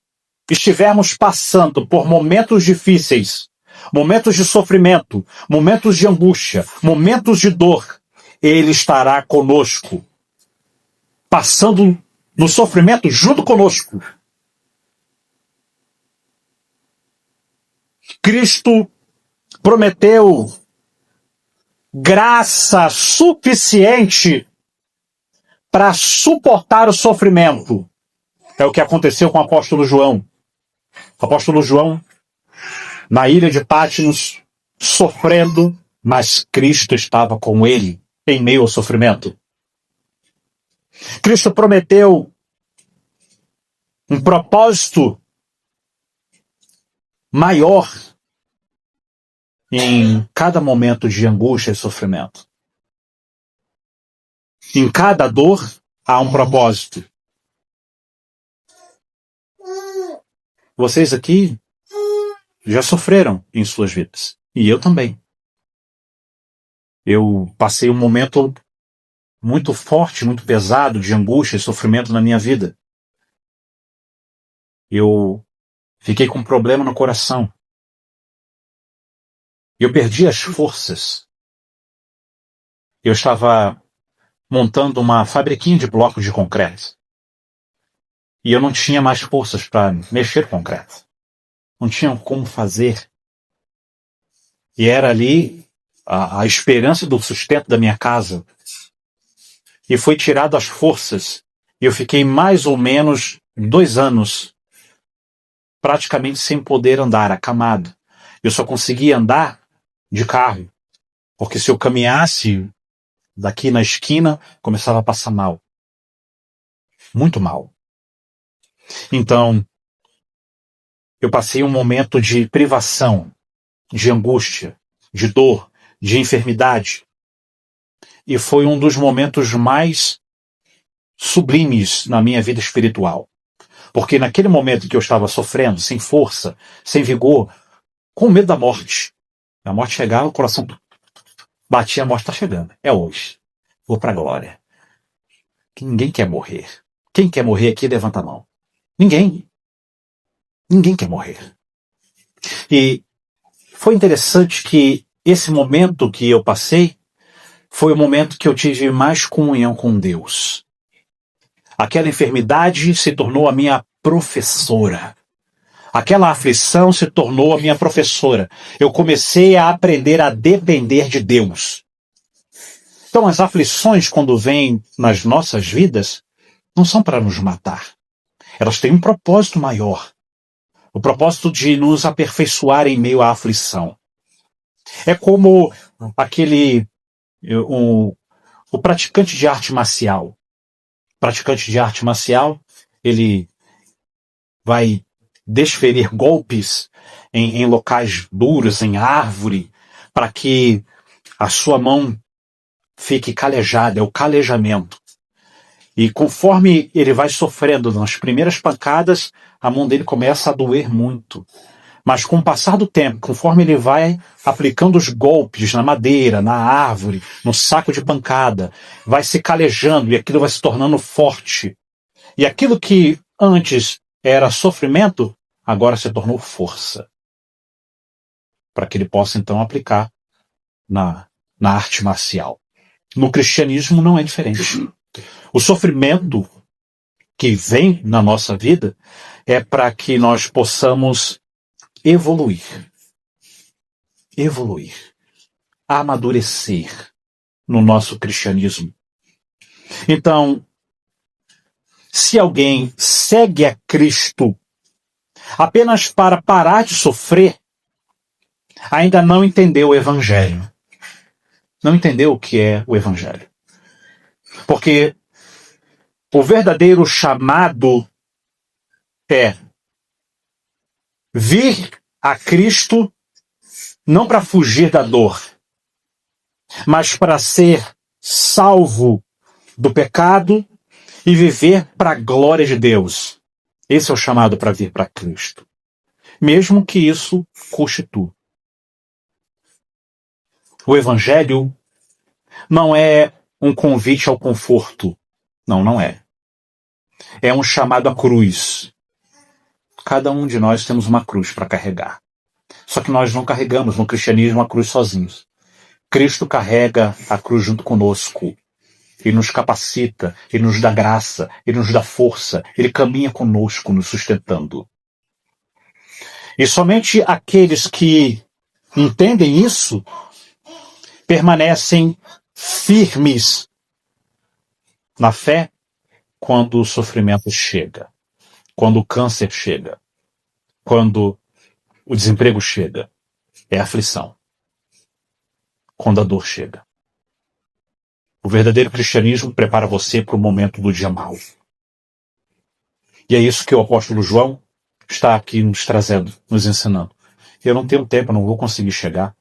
estivermos passando por momentos difíceis, momentos de sofrimento, momentos de angústia, momentos de dor, Ele estará conosco, passando no sofrimento junto conosco. Cristo prometeu graça suficiente para suportar o sofrimento. É o que aconteceu com o apóstolo João. O apóstolo João, na ilha de Patmos, sofrendo, mas Cristo estava com ele em meio ao sofrimento. Cristo prometeu um propósito maior em cada momento de angústia e sofrimento. Em cada dor há um propósito. Vocês aqui já sofreram em suas vidas. E eu também. Eu passei um momento muito forte, muito pesado de angústia e sofrimento na minha vida. Eu fiquei com um problema no coração. Eu perdi as forças. Eu estava montando uma fabriquinha de blocos de concreto. E eu não tinha mais forças para mexer com concreto. Não tinha como fazer. E era ali a esperança do sustento da minha casa. E foi tirado as forças. E eu fiquei mais ou menos 2 anos praticamente sem poder andar, acamado. Eu só conseguia andar de carro, porque se eu caminhasse daqui na esquina, começava a passar mal. Muito mal. Então, eu passei um momento de privação, de angústia, de dor, de enfermidade. E foi um dos momentos mais sublimes na minha vida espiritual. Porque naquele momento que eu estava sofrendo, sem força, sem vigor, com medo da morte. A morte chegava, o coração batia, a morte está chegando. É hoje. Vou para a glória. Ninguém quer morrer. Quem quer morrer aqui, levanta a mão. Ninguém. Ninguém quer morrer. E foi interessante que esse momento que eu passei foi o momento que eu tive mais comunhão com Deus. Aquela enfermidade se tornou a minha professora. Aquela aflição se tornou a minha professora. Eu comecei a aprender a depender de Deus. Então, as aflições, quando vêm nas nossas vidas, não são para nos matar. Elas têm um propósito maior. O propósito de nos aperfeiçoar em meio à aflição. É como o praticante de arte marcial. O praticante de arte marcial, ele vai desferir golpes em locais duros, em árvore, para que a sua mão fique calejada, é o calejamento. E conforme ele vai sofrendo nas primeiras pancadas, a mão dele começa a doer muito. Mas com o passar do tempo, conforme ele vai aplicando os golpes na madeira, na árvore, no saco de pancada, vai se calejando e aquilo vai se tornando forte. E aquilo que antes era sofrimento, agora se tornou força. Para que ele possa então aplicar na arte marcial. No cristianismo não é diferente. O sofrimento que vem na nossa vida é para que nós possamos evoluir, amadurecer no nosso cristianismo. Então, se alguém segue a Cristo apenas para parar de sofrer, ainda não entendeu o Evangelho. Não entendeu o que é o Evangelho. Porque o verdadeiro chamado é vir a Cristo não para fugir da dor, mas para ser salvo do pecado e viver para a glória de Deus. Esse é o chamado para vir para Cristo. Mesmo que isso custe tudo. O Evangelho não é um convite ao conforto. Não, não é. É um chamado à cruz. Cada um de nós temos uma cruz para carregar. Só que nós não carregamos no cristianismo a cruz sozinhos. Cristo carrega a cruz junto conosco. Ele nos capacita, Ele nos dá graça, Ele nos dá força, Ele caminha conosco, nos sustentando. E somente aqueles que entendem isso permanecem firmes na fé quando o sofrimento chega, quando o câncer chega, quando o desemprego chega. É aflição. Quando a dor chega. O verdadeiro cristianismo prepara você para o momento do dia mau. E é isso que o apóstolo João está aqui nos trazendo, nos ensinando. Eu não tenho tempo, eu não vou conseguir chegar.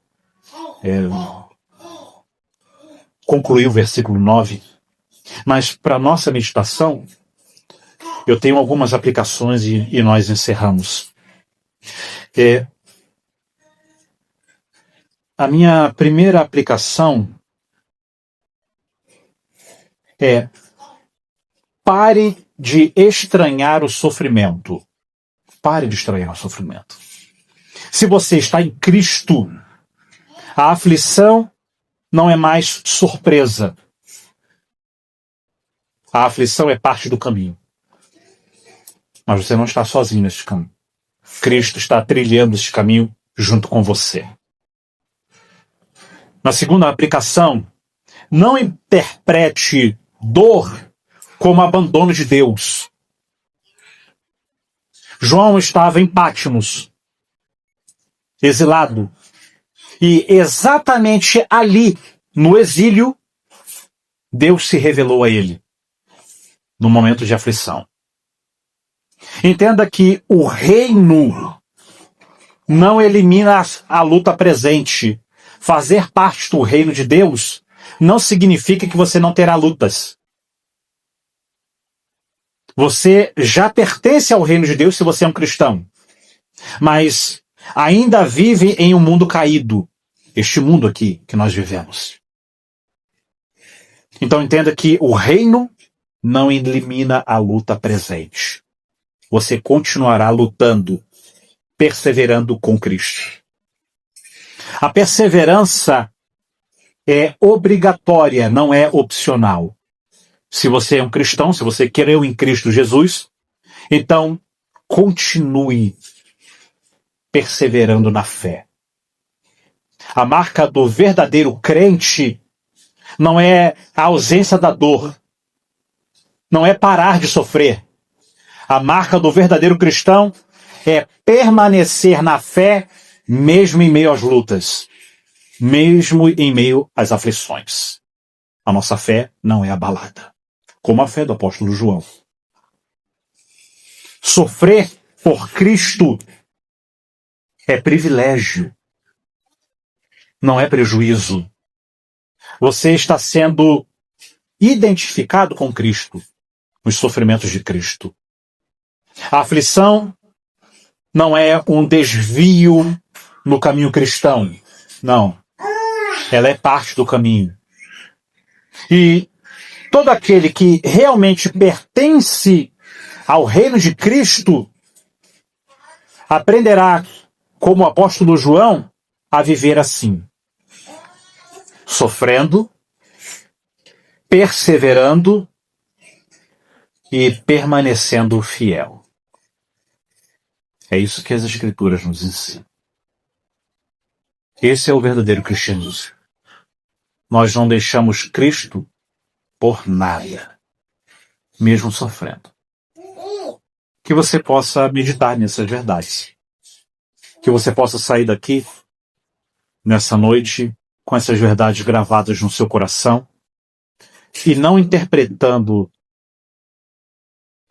Concluir o versículo 9. Mas para a nossa meditação, eu tenho algumas aplicações e nós encerramos. A minha primeira aplicação é: pare de estranhar o sofrimento. Pare de estranhar o sofrimento. Se você está em Cristo, a aflição não é mais surpresa. A aflição é parte do caminho. Mas você não está sozinho nesse caminho. Cristo está trilhando esse caminho junto com você. Na segunda aplicação, não interprete dor como abandono de Deus. João estava em Patmos, exilado. E exatamente ali, no exílio, Deus se revelou a ele, no momento de aflição. Entenda que o reino não elimina a luta presente. Fazer parte do reino de Deus não significa que você não terá lutas. Você já pertence ao reino de Deus se você é um cristão. Mas ainda vive em um mundo caído. Este mundo aqui que nós vivemos. Então entenda que o reino não elimina a luta presente. Você continuará lutando, perseverando com Cristo. A perseverança é obrigatória, não é opcional. Se você é um cristão, se você creu em Cristo Jesus, então continue perseverando na fé. A marca do verdadeiro crente não é a ausência da dor, não é parar de sofrer. A marca do verdadeiro cristão é permanecer na fé mesmo em meio às lutas, mesmo em meio às aflições. A nossa fé não é abalada, como a fé do apóstolo João. Sofrer por Cristo é privilégio, não é prejuízo. Você está sendo identificado com Cristo. os sofrimentos de Cristo. A aflição não é um desvio no caminho cristão. Não. Ela é parte do caminho. E todo aquele que realmente pertence ao reino de Cristo aprenderá, como o apóstolo João, a viver assim. Sofrendo, perseverando e permanecendo fiel. É isso que as Escrituras nos ensinam. Esse é o verdadeiro cristianismo. Nós não deixamos Cristo por nada, mesmo sofrendo. Que você possa meditar nessas verdades. Que você possa sair daqui, nessa noite, com essas verdades gravadas no seu coração e não interpretando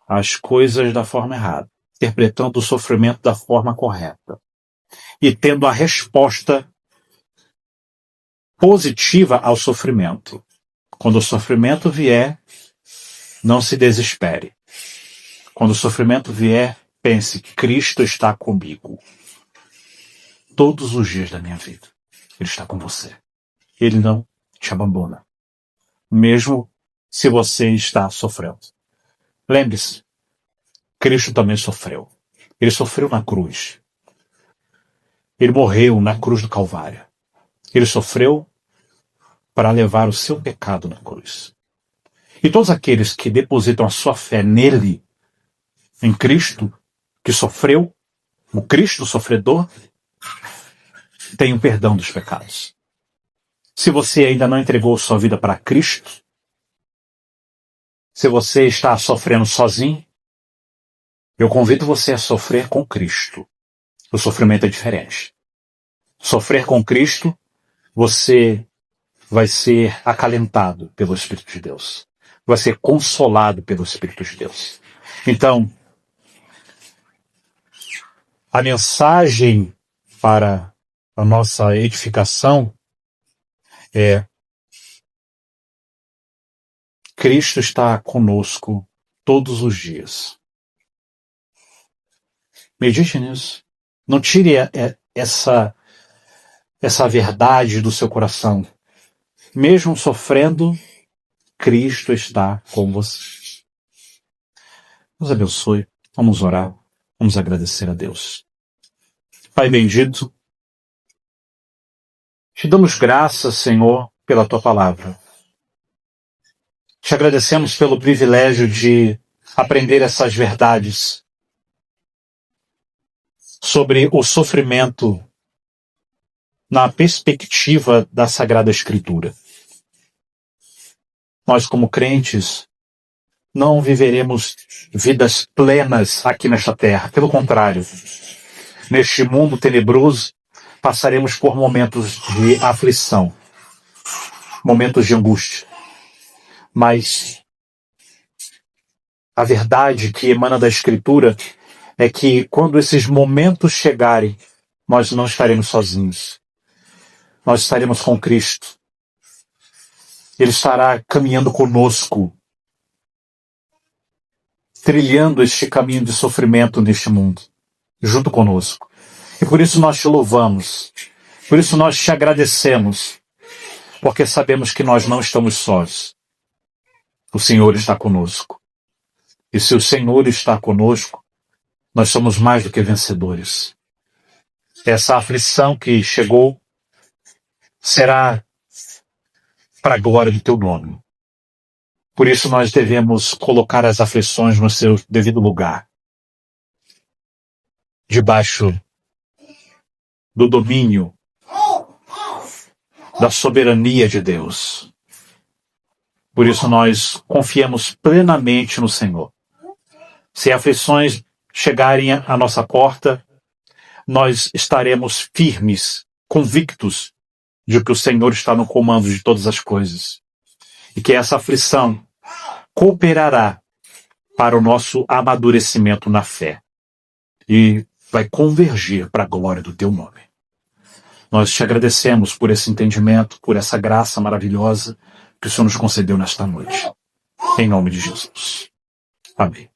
as coisas da forma errada, interpretando o sofrimento da forma correta e tendo a resposta positiva ao sofrimento. Quando o sofrimento vier, não se desespere. Quando o sofrimento vier, pense, Cristo está comigo. Todos os dias da minha vida. Ele está com você. Ele não te abandona. Mesmo se você está sofrendo. Lembre-se, Cristo também sofreu. Ele sofreu na cruz. Ele morreu na cruz do Calvário. Ele sofreu para levar o seu pecado na cruz. E todos aqueles que depositam a sua fé nele, em Cristo, que sofreu, o Cristo sofredor, tem o perdão dos pecados. Se você ainda não entregou sua vida para Cristo, se você está sofrendo sozinho, eu convido você a sofrer com Cristo. O sofrimento é diferente. Sofrer com Cristo, você vai ser acalentado pelo Espírito de Deus. Vai ser consolado pelo Espírito de Deus. Então, a mensagem para a nossa edificação é: Cristo está conosco todos os dias. Medite nisso. Não tire essa verdade do seu coração. Mesmo sofrendo, Cristo está com você. Deus abençoe. Vamos orar. Vamos agradecer a Deus. Pai bendito, te damos graças, Senhor, pela tua palavra. Te agradecemos pelo privilégio de aprender essas verdades sobre o sofrimento na perspectiva da Sagrada Escritura. Nós, como crentes, não viveremos vidas plenas aqui nesta terra. Pelo contrário, neste mundo tenebroso, passaremos por momentos de aflição, momentos de angústia. Mas a verdade que emana da Escritura é que quando esses momentos chegarem, nós não estaremos sozinhos. Nós estaremos com Cristo. Ele estará caminhando conosco, trilhando este caminho de sofrimento neste mundo, junto conosco. E por isso nós te louvamos, por isso nós te agradecemos, porque sabemos que nós não estamos sós. O Senhor está conosco. E se o Senhor está conosco, nós somos mais do que vencedores. Essa aflição que chegou será para a glória do teu nome. Por isso nós devemos colocar as aflições no seu devido lugar, debaixo do domínio, da soberania de Deus. Por isso nós confiamos plenamente no Senhor. Se aflições chegarem à nossa porta, nós estaremos firmes, convictos de que o Senhor está no comando de todas as coisas. E que essa aflição cooperará para o nosso amadurecimento na fé. E vai convergir para a glória do teu nome. Nós te agradecemos por esse entendimento, por essa graça maravilhosa que o Senhor nos concedeu nesta noite. Em nome de Jesus. Amém.